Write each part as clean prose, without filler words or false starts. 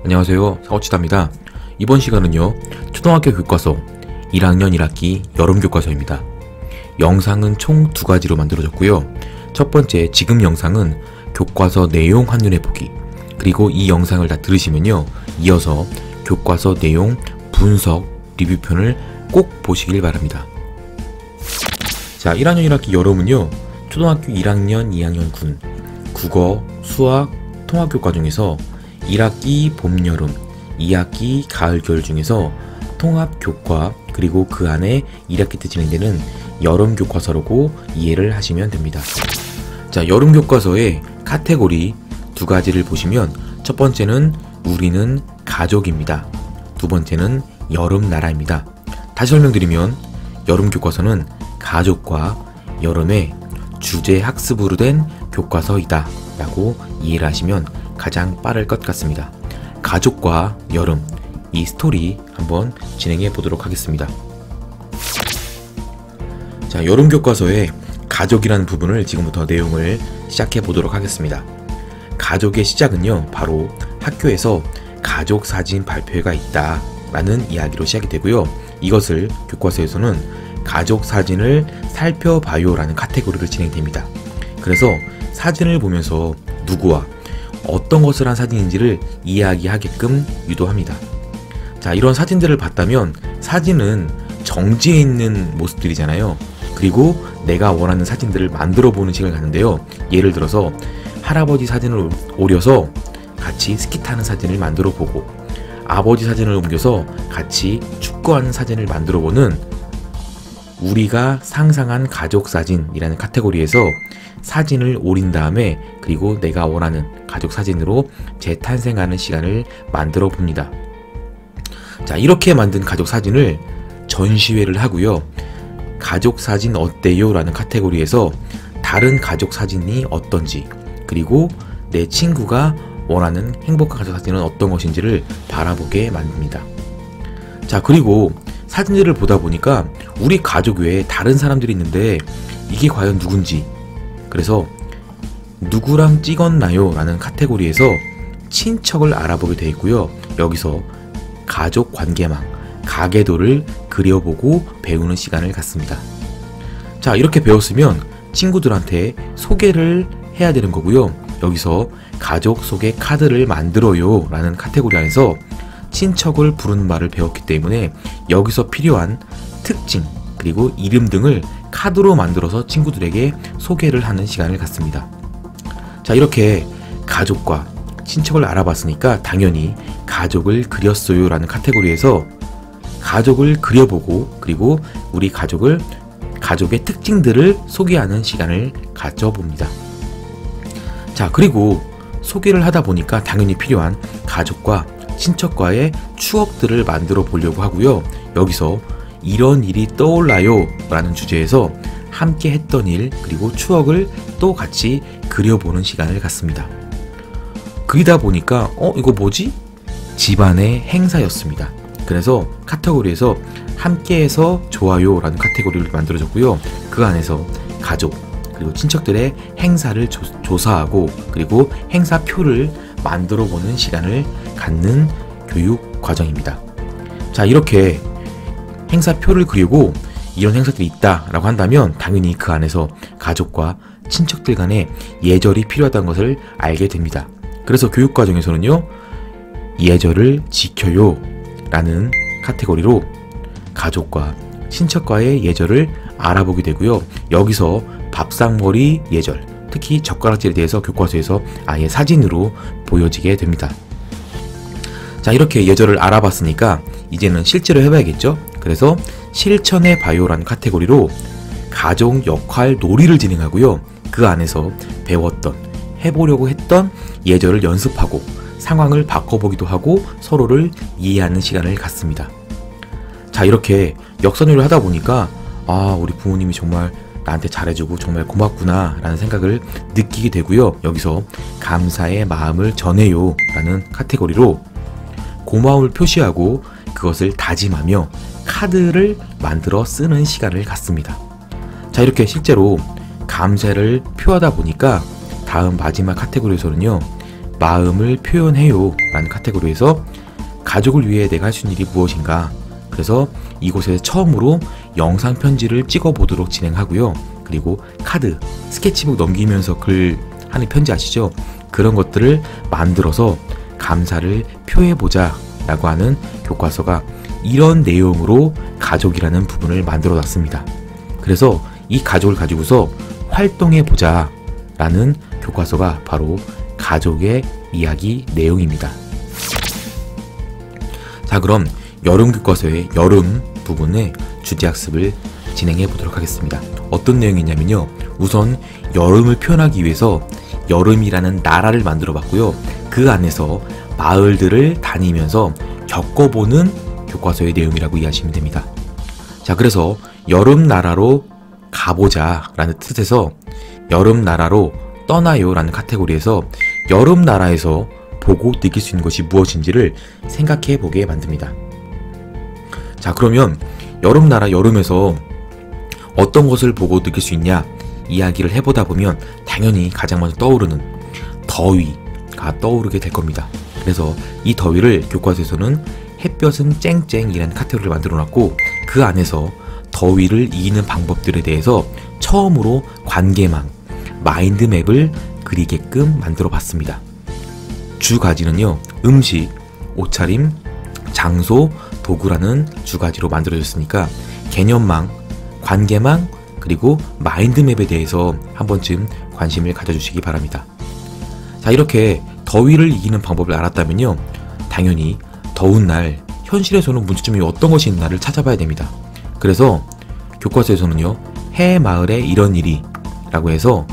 안녕하세요, 사고치다입니다. 이번 시간은요, 초등학교 교과서 1학년 1학기 여름교과서입니다. 영상은 총 2가지로 만들어졌고요. 첫 번째 지금 영상은 교과서 내용 한눈에보기, 그리고 이 영상을 다 들으시면요, 이어서 교과서 내용 분석 리뷰편을 꼭 보시길 바랍니다. 자, 1학년 1학기 여름은요, 초등학교 1학년 2학년 군 국어, 수학, 통합교과 중에서 1학기 봄, 여름, 2학기 가을, 겨울 중에서 통합교과, 그리고 그 안에 1학기 때 진행되는 여름교과서라고 이해를 하시면 됩니다. 자, 여름교과서의 카테고리 2가지를 보시면 첫 번째는 우리는 가족입니다. 두 번째는 여름나라입니다. 다시 설명드리면 여름교과서는 가족과 여름의 주제 학습으로 된 교과서이다 라고 이해를 하시면 가장 빠를 것 같습니다. 가족과 여름, 이 스토리 한번 진행해 보도록 하겠습니다. 자, 여름교과서의 가족이라는 부분을 지금부터 내용을 시작해 보도록 하겠습니다. 가족의 시작은요, 바로 학교에서 가족 사진 발표회가 있다 라는 이야기로 시작이 되고요. 이것을 교과서에서는 가족 사진을 살펴봐요 라는 카테고리로 진행됩니다. 그래서 사진을 보면서 누구와 어떤 것을 한 사진인지를 이야기하게끔 유도합니다. 자, 이런 사진들을 봤다면 사진은 정지해 있는 모습들이잖아요. 그리고 내가 원하는 사진들을 만들어 보는 시간을 갖는데요. 예를 들어서 할아버지 사진을 오려서 같이 스키 타는 사진을 만들어 보고, 아버지 사진을 옮겨서 같이 축구하는 사진을 만들어 보는 우리가 상상한 가족 사진이라는 카테고리에서 사진을 오린 다음에, 그리고 내가 원하는 가족 사진으로 재탄생하는 시간을 만들어 봅니다. 자, 이렇게 만든 가족 사진을 전시회를 하고요. 가족 사진 어때요? 라는 카테고리에서 다른 가족 사진이 어떤지, 그리고 내 친구가 원하는 행복한 가족 사진은 어떤 것인지를 바라보게 만듭니다. 자, 그리고 사진들을 보다 보니까 우리 가족 외에 다른 사람들이 있는데 이게 과연 누군지, 그래서 누구랑 찍었나요? 라는 카테고리에서 친척을 알아보게 되어 있고요. 여기서 가족 관계망, 가계도를 그려보고 배우는 시간을 갖습니다. 자, 이렇게 배웠으면 친구들한테 소개를 해야 되는 거고요. 여기서 가족 소개 카드를 만들어요 라는 카테고리 안에서 친척을 부르는 말을 배웠기 때문에 여기서 필요한 특징, 그리고 이름 등을 카드로 만들어서 친구들에게 소개를 하는 시간을 갖습니다. 자, 이렇게 가족과 친척을 알아봤으니까 당연히 가족을 그렸어요 라는 카테고리에서 가족을 그려보고, 그리고 우리 가족의 특징들을 소개하는 시간을 가져봅니다. 자, 그리고 소개를 하다 보니까 당연히 필요한 가족과 친척과의 추억들을 만들어 보려고 하고요. 여기서 이런 일이 떠올라요 라는 주제에서 함께 했던 일, 그리고 추억을 또 같이 그려보는 시간을 갖습니다. 그리다 보니까 이거 뭐지? 집안의 행사였습니다. 그래서 카테고리에서 함께해서 좋아요 라는 카테고리를 만들어졌고요. 그 안에서 가족, 그리고 친척들의 행사를 조사하고, 그리고 행사표를 만들어 보는 시간을 갖는 교육 과정입니다. 자, 이렇게 행사표를 그리고 이런 행사들이 있다 라고 한다면 당연히 그 안에서 가족과 친척들 간의 예절이 필요하다는 것을 알게 됩니다. 그래서 교육 과정에서는요, 예절을 지켜요 라는 카테고리로 가족과 친척과의 예절을 알아보게 되고요. 여기서 밥상머리 예절, 특히 젓가락질에 대해서 교과서에서 아예 사진으로 보여지게 됩니다. 자, 이렇게 예절을 알아봤으니까 이제는 실제로 해봐야겠죠? 그래서 실천해봐요 라는 카테고리로 가족 역할 놀이를 진행하고요. 그 안에서 배웠던, 해보려고 했던 예절을 연습하고 상황을 바꿔보기도 하고 서로를 이해하는 시간을 갖습니다. 자, 이렇게 역선율을 하다 보니까 우리 부모님이 정말 나한테 잘해주고 정말 고맙구나 라는 생각을 느끼게 되고요. 여기서 감사의 마음을 전해요 라는 카테고리로 고마움을 표시하고 그것을 다짐하며 카드를 만들어 쓰는 시간을 갖습니다. 자, 이렇게 실제로 감사를 표하다 보니까 다음 마지막 카테고리에서는요, 마음을 표현해요 라는 카테고리에서 가족을 위해 내가 할 수 있는 일이 무엇인가, 그래서 이곳에 처음으로 영상 편지를 찍어 보도록 진행하고요. 그리고 카드, 스케치북 넘기면서 글 하는 편지 아시죠? 그런 것들을 만들어서 감사를 표해보자 라고 하는 교과서가 이런 내용으로 가족이라는 부분을 만들어 놨습니다. 그래서 이 가족을 가지고서 활동해보자 라는 교과서가 바로 가족의 이야기 내용입니다. 자, 그럼 여름 교과서의 여름 부분의 주제학습을 진행해 보도록 하겠습니다. 어떤 내용이냐면요, 우선 여름을 표현하기 위해서 여름이라는 나라를 만들어 봤고요. 그 안에서 마을들을 다니면서 겪어보는 교과서의 내용이라고 이해하시면 됩니다. 자, 그래서 여름 나라로 가보자 라는 뜻에서 여름 나라로 떠나요 라는 카테고리에서 여름 나라에서 보고 느낄 수 있는 것이 무엇인지를 생각해 보게 만듭니다. 자, 그러면 여름 나라 여름에서 어떤 것을 보고 느낄 수 있냐 이야기를 해보다 보면 당연히 가장 먼저 떠오르는 더위가 떠오르게 될 겁니다. 그래서 이 더위를 교과서에서는 햇볕은 쨍쨍이라는 카테고리를 만들어 놨고, 그 안에서 더위를 이기는 방법들에 대해서 처음으로 관계망, 마인드맵을 그리게끔 만들어 봤습니다. 주 가지는요, 음식, 옷차림, 장소, 도구라는 주 가지로 만들어졌으니까 개념망, 관계망, 그리고 마인드맵에 대해서 한 번쯤 관심을 가져주시기 바랍니다. 자, 이렇게 더위를 이기는 방법을 알았다면요, 당연히 더운 날 현실에서는 문제점이 어떤 것이 있나를 찾아봐야 됩니다. 그래서 교과서에서는요, 해 마을에 이런 일이 라고 해서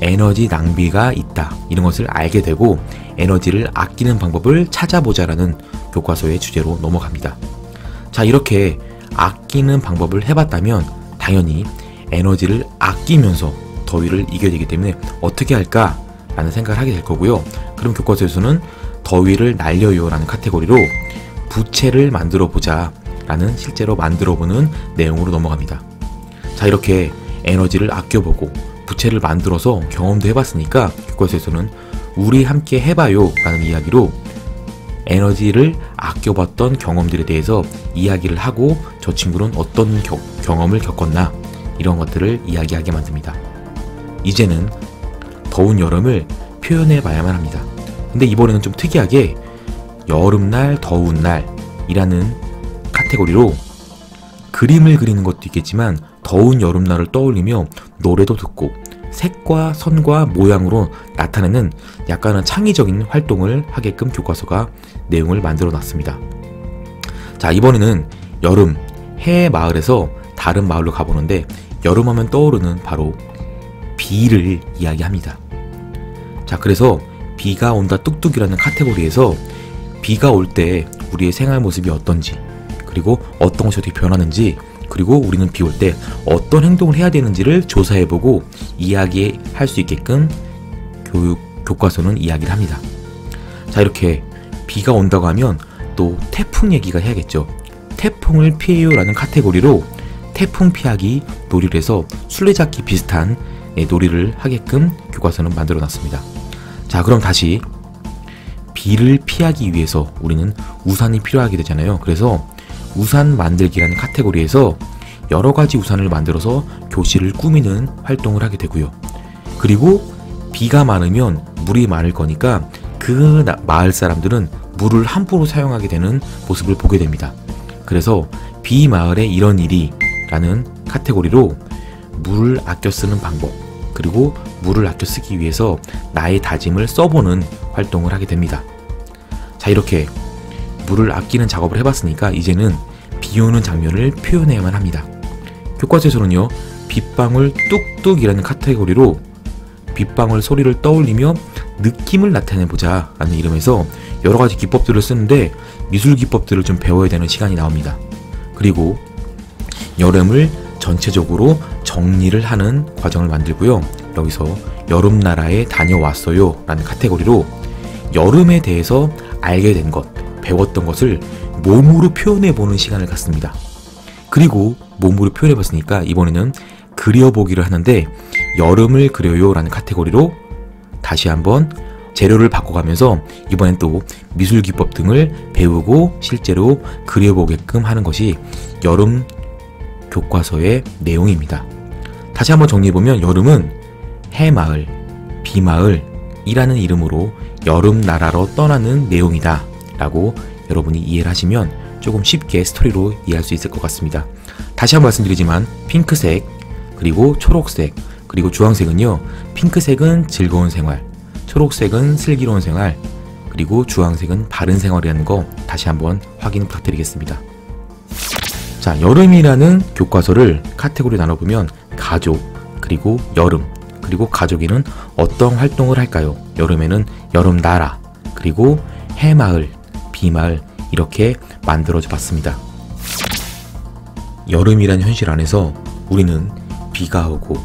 에너지 낭비가 있다 이런 것을 알게 되고 에너지를 아끼는 방법을 찾아보자 라는 교과서의 주제로 넘어갑니다. 자, 이렇게 아끼는 방법을 해봤다면 당연히 에너지를 아끼면서 더위를 이겨야 되기 때문에 어떻게 할까 라는 생각을 하게 될 거고요. 그럼 교과서에서는 더위를 날려요 라는 카테고리로 부채를 만들어 보자 라는 실제로 만들어 보는 내용으로 넘어갑니다. 자, 이렇게 에너지를 아껴보고 부채를 만들어서 경험도 해봤으니까 교과서에서는 우리 함께 해봐요 라는 이야기로 에너지를 아껴봤던 경험들에 대해서 이야기를 하고 저 친구는 어떤 경험을 겪었나 이런 것들을 이야기하게 만듭니다. 이제는 더운 여름을 표현해 봐야만 합니다. 근데 이번에는 좀 특이하게 여름날 더운 날이라는 카테고리로 그림을 그리는 것도 있겠지만 더운 여름날을 떠올리며 노래도 듣고 색과 선과 모양으로 나타내는 약간은 창의적인 활동을 하게끔 교과서가 내용을 만들어 놨습니다. 자, 이번에는 여름, 해 마을에서 다른 마을로 가보는데 여름하면 떠오르는 바로 비를 이야기합니다. 자, 그래서 비가 온다 뚝뚝이라는 카테고리에서 비가 올 때 우리의 생활 모습이 어떤지, 그리고 어떤 것이 어떻게 변하는지, 그리고 우리는 비 올 때 어떤 행동을 해야 되는지를 조사해보고 이야기할 수 있게끔 교과서는 이야기를 합니다. 자, 이렇게 비가 온다고 하면 또 태풍 얘기가 해야겠죠. 태풍을 피해요 라는 카테고리로 태풍 피하기 놀이를 해서 술래잡기 비슷한 놀이를 하게끔 교과서는 만들어 놨습니다. 자, 그럼 다시 비를 피하기 위해서 우리는 우산이 필요하게 되잖아요. 그래서 우산 만들기라는 카테고리에서 여러가지 우산을 만들어서 교실을 꾸미는 활동을 하게 되고요. 그리고 비가 많으면 물이 많을 거니까 그 마을 사람들은 물을 함부로 사용하게 되는 모습을 보게 됩니다. 그래서 비 마을에 이런 일이 라는 카테고리로 물을 아껴 쓰는 방법, 그리고 물을 아껴 쓰기 위해서 나의 다짐을 써보는 활동을 하게 됩니다. 자, 이렇게 물을 아끼는 작업을 해봤으니까 이제는 비 오는 장면을 표현해야만 합니다. 교과서에서는요, 빗방울 뚝뚝이라는 카테고리로 빗방울 소리를 떠올리며 느낌을 나타내보자 라는 이름에서 여러가지 기법들을 쓰는데 미술 기법들을 좀 배워야 되는 시간이 나옵니다. 그리고 여름을 전체적으로 정리를 하는 과정을 만들고요. 여기서 여름나라에 다녀왔어요 라는 카테고리로 여름에 대해서 알게 된 것, 배웠던 것을 몸으로 표현해보는 시간을 갖습니다. 그리고 몸으로 표현해봤으니까 이번에는 그려보기를 하는데 여름을 그려요 라는 카테고리로 다시 한번 재료를 바꿔가면서 이번엔 또 미술 기법 등을 배우고 실제로 그려보게끔 하는 것이 여름 교과서의 내용입니다. 다시 한번 정리해보면 여름은 해마을, 비마을이라는 이름으로 여름 나라로 떠나는 내용이다 라고 여러분이 이해를 하시면 조금 쉽게 스토리로 이해할 수 있을 것 같습니다. 다시 한번 말씀드리지만 핑크색, 그리고 초록색, 그리고 주황색은요, 핑크색은 즐거운 생활, 초록색은 슬기로운 생활, 그리고 주황색은 바른 생활이라는 거 다시 한번 확인 부탁드리겠습니다. 자, 여름이라는 교과서를 카테고리 나눠보면 가족, 그리고 여름, 그리고 가족에는 어떤 활동을 할까요? 여름에는 여름 나라, 그리고 해마을, 비마을 이렇게 만들어져 봤습니다. 여름이란 현실 안에서 우리는 비가 오고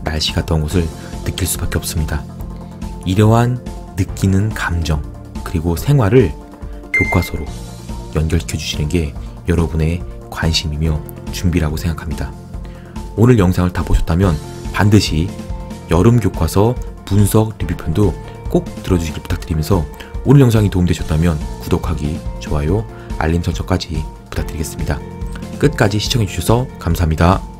날씨가 더운 것을 느낄 수밖에 없습니다. 이러한 느끼는 감정 그리고 생활을 교과서로 연결시켜 주시는 게 여러분의 관심이며 준비라고 생각합니다. 오늘 영상을 다 보셨다면 반드시 여름 교과서 분석 리뷰편도 꼭 들어주시길 부탁드리면서 오늘 영상이 도움되셨다면 구독하기, 좋아요, 알림 설정까지 부탁드리겠습니다. 끝까지 시청해주셔서 감사합니다.